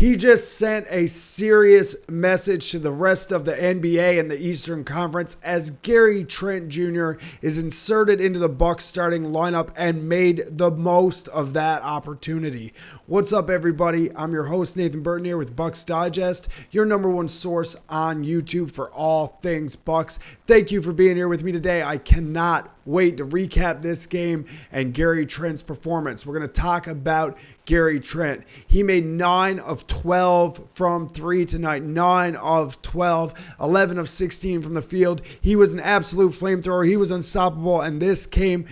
He just sent a serious message to the rest of the NBA and the Eastern Conference as Gary Trent Jr. is inserted into the Bucks starting lineup and made the most of that opportunity. What's up, everybody? I'm your host, Nathan Burton, here with Bucks Digest, your number one source on YouTube for all things Bucks. Thank you for being here with me today. I cannot wait to recap this game and Gary Trent's performance. We're going to talk about Gary Trent. He made 9 of 12 from 3 tonight. 9 of 12, 11 of 16 from the field. He was an absolute flamethrower. He was unstoppable, and this came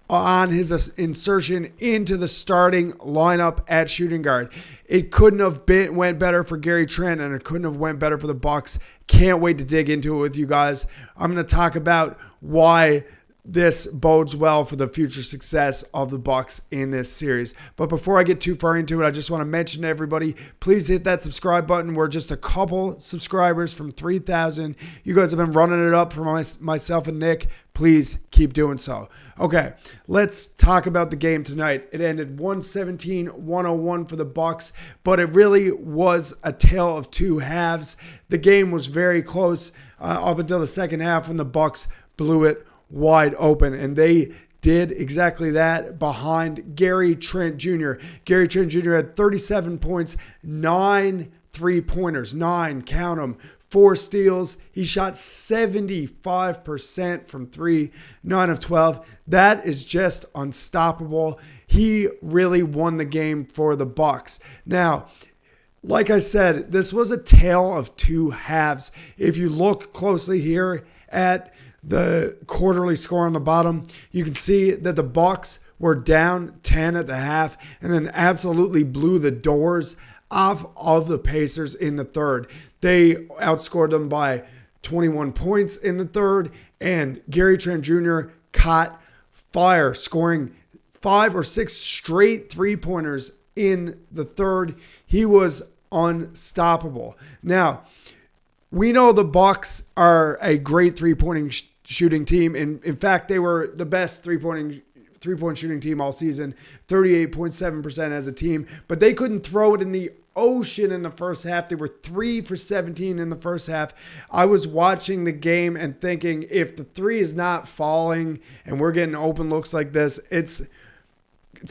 on his insertion into the starting lineup at shooting guard. It couldn't have went better for Gary Trent, and it couldn't have went better for the Bucks. Can't wait to dig into it with you guys. I'm going to talk about why this bodes well for the future success of the Bucks in this series. But before I get too far into it, I just want to mention to everybody, please hit that subscribe button. We're just a couple subscribers from 3,000. You guys have been running it up for myself and Nick. Please keep doing so. Okay, let's talk about the game tonight. It ended 117-101 for the Bucks, but it really was a tale of two halves. The game was very close up until the second half when the Bucks blew it wide open, and they did exactly that behind Gary Trent Jr. Gary Trent Jr. had 37 points, 9 3-pointers, 9, count them, 4 steals. He shot 75% from 3, 9 of 12. That is just unstoppable. He really won the game for the Bucks. Now, like I said, this was a tale of two halves. If you look closely here at the quarterly score on the bottom, you can see that the Bucks were down 10 at the half and then absolutely blew the doors off of the Pacers in the third. They outscored them by 21 points in the third, and Gary Trent Jr. caught fire, scoring 5 or 6 straight three-pointers in the third. He was unstoppable. Now, we know the Bucks are a great three-point shooting team. In fact, they were the best three-point shooting team all season, 38.7% as a team. But they couldn't throw it in the ocean in the first half. They were 3 for 17 in the first half. I was watching the game and thinking, if the three is not falling and we're getting open looks like this, it's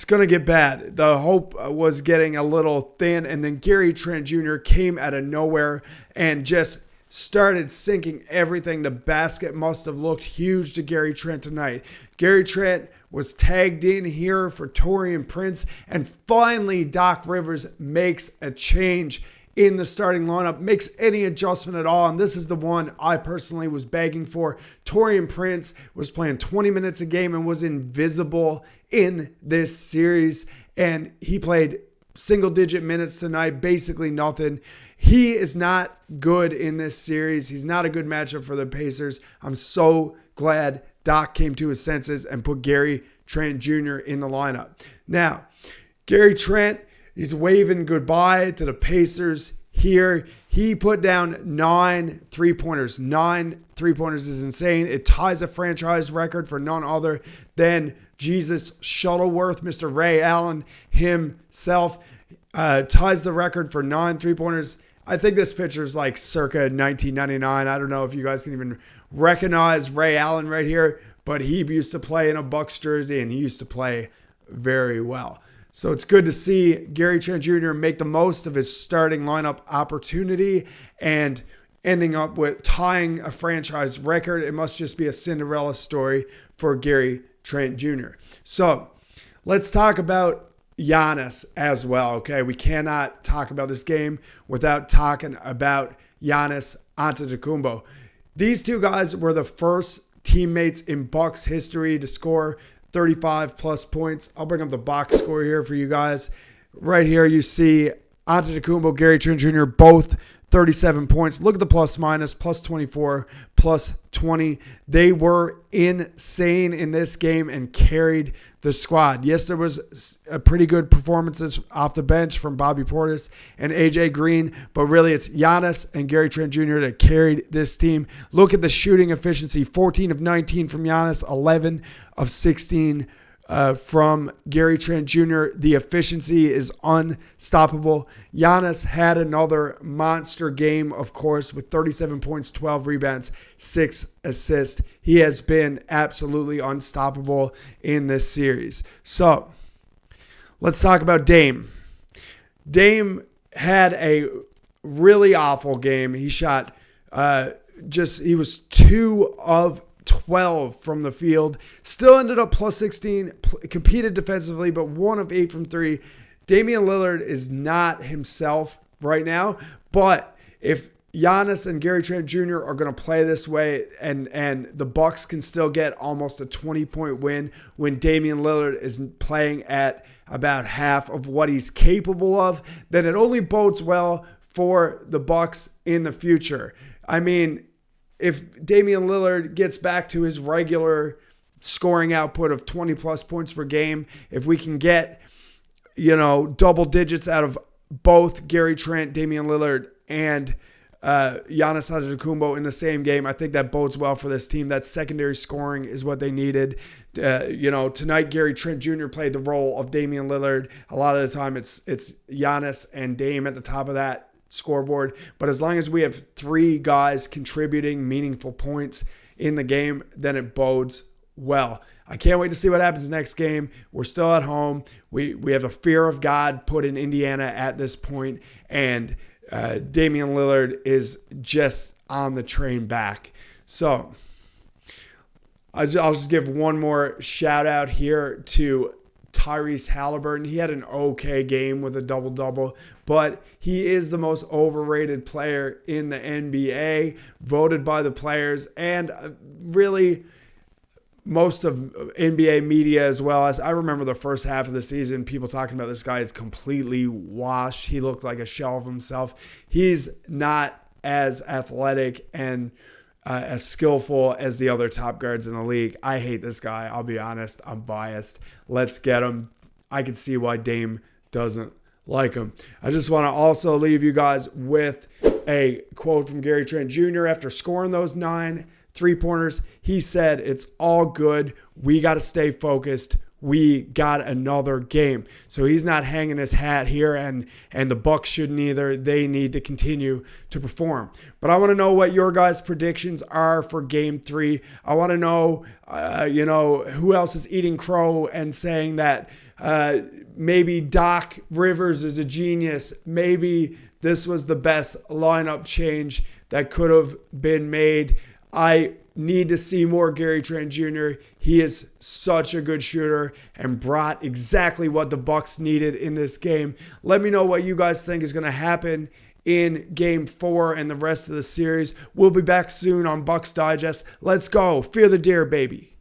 going to get bad. The hope was getting a little thin, and then Gary Trent Jr. came out of nowhere and just started sinking everything. The basket must have looked huge to Gary Trent tonight. Gary Trent was tagged in here for Taurean Prince, and finally Doc Rivers makes a change in the starting lineup, makes any adjustment at all, and this is the one I personally was begging for. Taurean Prince was playing 20 minutes a game and was invisible in this series, and he played single-digit minutes tonight, basically nothing. He is not good in this series. He's not a good matchup for the Pacers. I'm so glad Doc came to his senses and put Gary Trent Jr. in the lineup. Now, Gary Trent, he's waving goodbye to the Pacers here. He put down 9 3-pointers. 9 3-pointers is insane. It ties a franchise record for none other than Jesus Shuttleworth, Mr. Ray Allen himself. Ties the record for 9 3-pointers. I think this picture's like circa 1999. I don't know if you guys can even recognize Ray Allen right here, but he used to play in a Bucks jersey, and he used to play very well. So it's good to see Gary Trent Jr. make the most of his starting lineup opportunity and ending up with tying a franchise record. It must just be a Cinderella story for Gary Trent Jr. So let's talk about Giannis as well, okay? We cannot talk about this game without talking about Giannis Antetokounmpo. These two guys were the first teammates in Bucks history to score 35-plus points. I'll bring up the box score here for you guys. Right here you see Antetokounmpo, Gary Trent Jr., both 37 points. Look at the plus minus, plus 24, plus 20. They were insane in this game and carried the squad. Yes, there was a pretty good performances off the bench from Bobby Portis and AJ Green, but really it's Giannis and Gary Trent Jr. that carried this team. Look at the shooting efficiency, 14 of 19 from Giannis, 11 of 16 from Gary Trent Jr. The efficiency is unstoppable. Giannis had another monster game, of course, with 37 points, 12 rebounds, 6 assists. He has been absolutely unstoppable in this series. So let's talk about Dame. Dame had a really awful game. He shot he was 2 of 12 from the field. Still ended up plus 16, competed defensively, but 1 of 8 from 3. Damian Lillard is not himself right now, but if Giannis and Gary Trent Jr. are going to play this way and the Bucks can still get almost a 20-point win when Damian Lillard is playing at about half of what he's capable of, then it only bodes well for the Bucks in the future. I mean, if Damian Lillard gets back to his regular scoring output of 20 plus points per game, if we can get, double digits out of both Gary Trent, Damian Lillard, and Giannis Antetokounmpo in the same game, I think that bodes well for this team. That secondary scoring is what they needed. Tonight Gary Trent Jr. played the role of Damian Lillard. A lot of the time it's Giannis and Dame at the top of that scoreboard, but as long as we have 3 guys contributing meaningful points in the game, then it bodes well. I can't wait to see what happens next game. We're still at home. We have a fear of God put in Indiana at this point, and Damian Lillard is just on the train back. So I'll just give one more shout out here to Tyrese Halliburton. He had an okay game with a double-double, but he is the most overrated player in the NBA, voted by the players and really most of NBA media as well. As I remember the first half of the season, people talking about this guy is completely washed. He looked like a shell of himself. He's not as athletic and as skillful as the other top guards in the league. I hate this guy. I'll be honest. I'm biased. Let's get him. I can see why Dame doesn't like him. I just want to also leave you guys with a quote from Gary Trent Jr. after scoring those 9 3-pointers. He said, "It's all good. We got to stay focused. We got another game." So he's not hanging his hat here, and the Bucks shouldn't either. They need to continue to perform. But I want to know what your guys' predictions are for Game 3. I want to know, who else is eating crow and saying that maybe Doc Rivers is a genius. Maybe this was the best lineup change that could have been made. I need to see more Gary Trent Jr. He is such a good shooter and brought exactly what the Bucks needed in this game. Let me know what you guys think is going to happen in Game 4 and the rest of the series. We'll be back soon on Bucks Digest. Let's go. Fear the deer, baby.